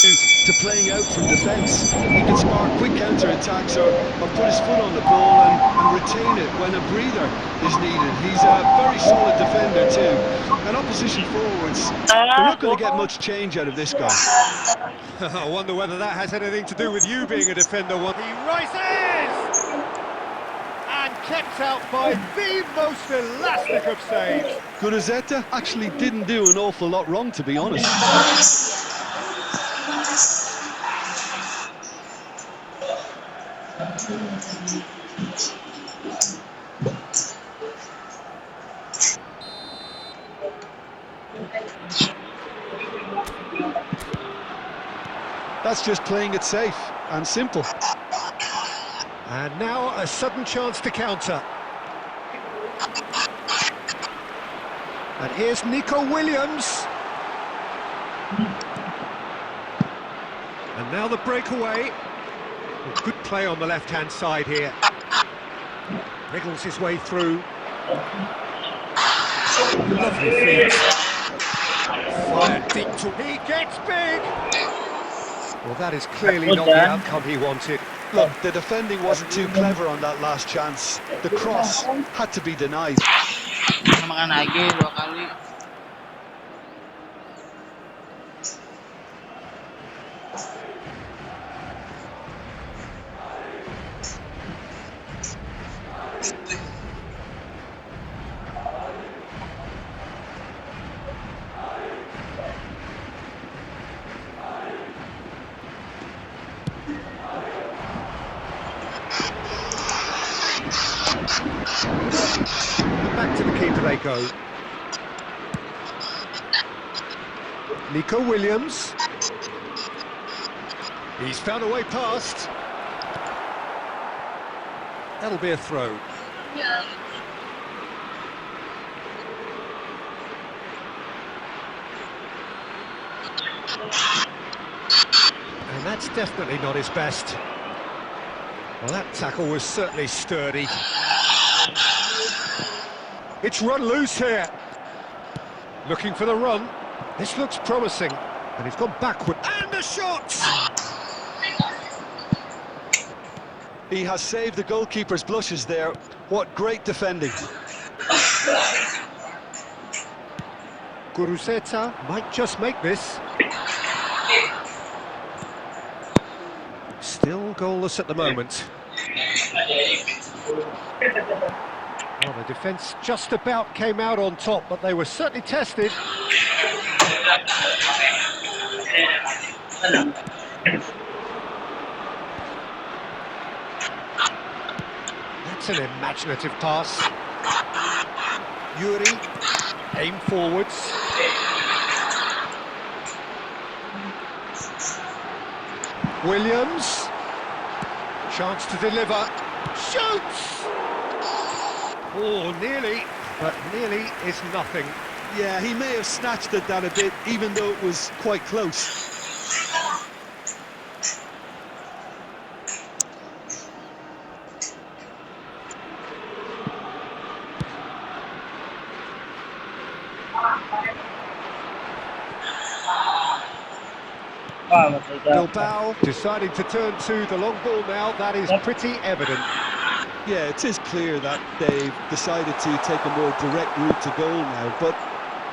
to playing out from defence. He can spark quick counter-attacks or put his foot on the ball and retain it when a breather is needed. He's a very solid defender too. And opposition forwards, they're not going to get much change out of this guy. I wonder whether that has anything to do with you being a defender. He rises! And kept out by the most elastic of saves. Guruzzetta actually didn't do an awful lot wrong, to be honest. That's just playing it safe and simple. And now a sudden chance to counter. And here's Nico Williams. And now the breakaway. Good play on the left-hand side here. Wriggles his way through. Lovely feet. Fired deep to... He gets big! Well, that is clearly not the outcome he wanted. Look, the defending wasn't too clever on that last chance. The cross had to be denied. Back to the keeper they go. Nico Williams. He's found a way past. That'll be a throw. And that's definitely not his best. Well, that tackle was certainly sturdy. It's run loose here. Looking for the run. This looks promising. And he's gone backward. And a shot! He has saved the goalkeeper's blushes there. What great defending. Guruzzetta might just make this. Still goalless at the moment. Well, the defence just about came out on top, but they were certainly tested. That's an imaginative pass. Yuri, aim forwards. Williams, chance to deliver. Shoots! Oh, nearly, but nearly is nothing. Yeah, he may have snatched at that a bit, even though it was quite close. Bilbao deciding to turn to the long ball now. That is pretty evident. Yeah, it is clear that they've decided to take a more direct route to goal now, but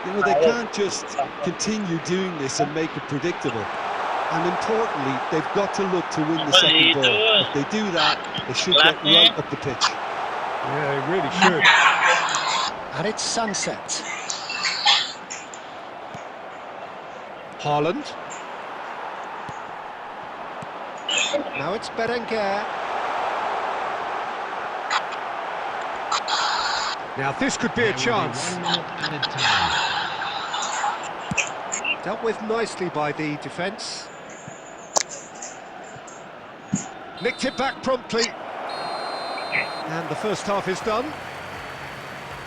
you know, they can't just continue doing this and make it predictable. And importantly, they've got to look to win the second ball. If they do that, they should get right up the pitch. Yeah, they really should. And it's sunset. Haaland. Now it's Berenguer. Now this could be a chance. Dealt with nicely by the defence. Nicked it back promptly. And the first half is done.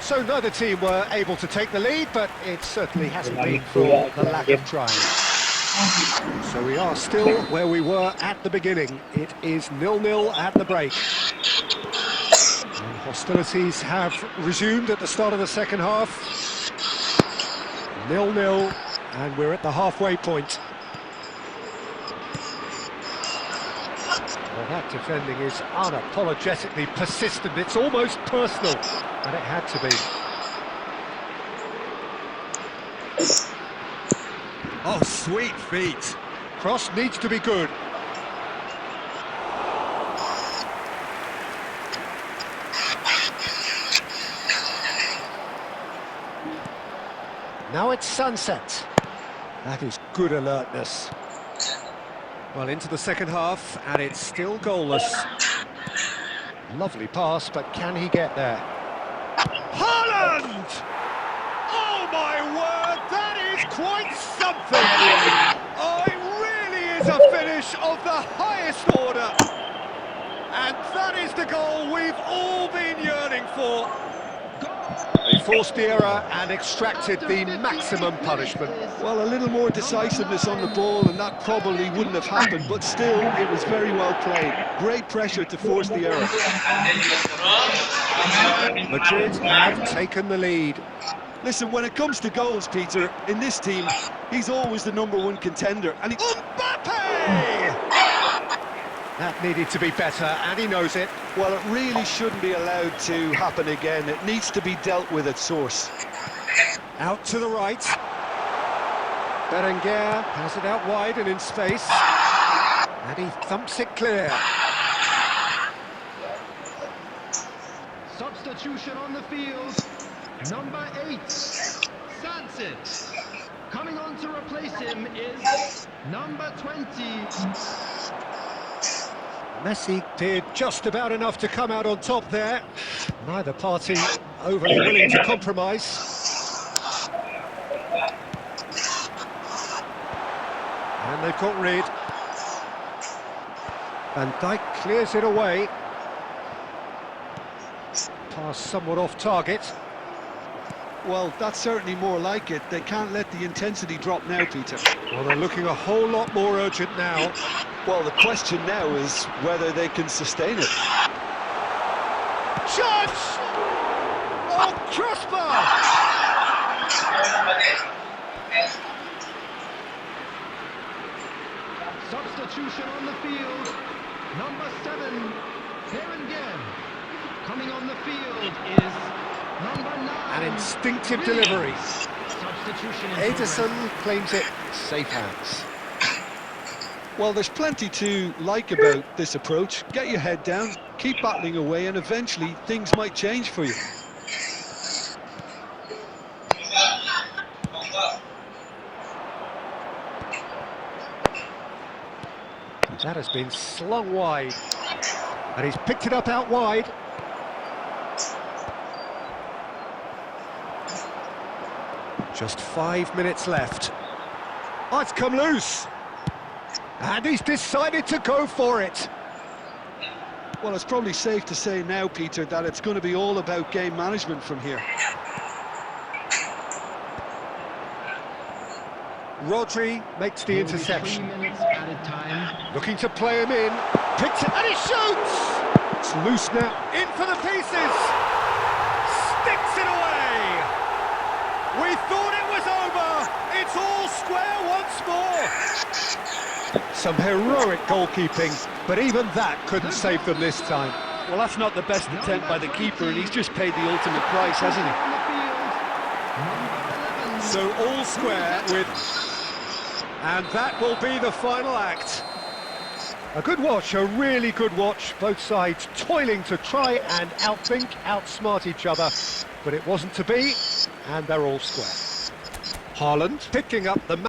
So neither team were able to take the lead, but it certainly hasn't been for the lack of trying. So we are still where we were at the beginning. It is 0-0 at the break. And hostilities have resumed at the start of the second half. 0-0, and we're at the halfway point. Well, that defending is unapologetically persistent. It's almost personal, and it had to be. Oh, sweet feet. Cross needs to be good. Now it's Sunset. That is good alertness. Well, into the second half, and it's still goalless. Lovely pass, but can he get there? Haaland! Oh, my word, that is quite something! Oh, it really is a finish of the highest order. And that is the goal we've all been yearning for. They forced the error and extracted the maximum punishment. Well, a little more decisiveness on the ball and that probably wouldn't have happened, but still, it was very well played. Great pressure to force the error. Madrid have taken the lead. Listen, when it comes to goals, Peter, in this team, he's always the #1 contender. And Mbappe! That needed to be better, and he knows it. Well, it really shouldn't be allowed to happen again. It needs to be dealt with at source. Out to the right. Berenguer has it out wide and in space. And he thumps it clear. Substitution on the field. Number 8, Sunset. Coming on to replace him is number 20. Messi did just about enough to come out on top there. Neither party overly willing to compromise. And they've got rid. Van Dijk clears it away. Pass somewhat off target. Well, that's certainly more like it. They can't let the intensity drop now, Peter. Well, they're looking a whole lot more urgent now. Well, the question now is whether they can sustain it. Chance! Oh, crossbar! Substitution on the field. Number 7, Berenguer. Coming on the field is number 9. An instinctive delivery. Substitution in Ederson progress. claims it. Safe hands. Well, there's plenty to like about this approach. Get your head down, keep battling away, and eventually things might change for you. That has been slung wide. And he's picked it up out wide. Just 5 minutes left. Oh, it's come loose. And he's decided to go for it. Well, it's probably safe to say now, Peter, that it's going to be all about game management from here. Rodri makes the interception. 3 minutes added time. Looking to play him in. Picks it and he shoots! It's loose now. In for the pieces! Sticks it away! We thought it was over! It's all square once more! Some heroic goalkeeping, but even that couldn't save them this time. Well, that's not the best attempt by the keeper, and he's just paid the ultimate price, hasn't he? So all square with... And that will be the final act. A good watch, a really good watch. Both sides toiling to try and outthink, outsmart each other. But it wasn't to be, and they're all square. Haaland picking up the...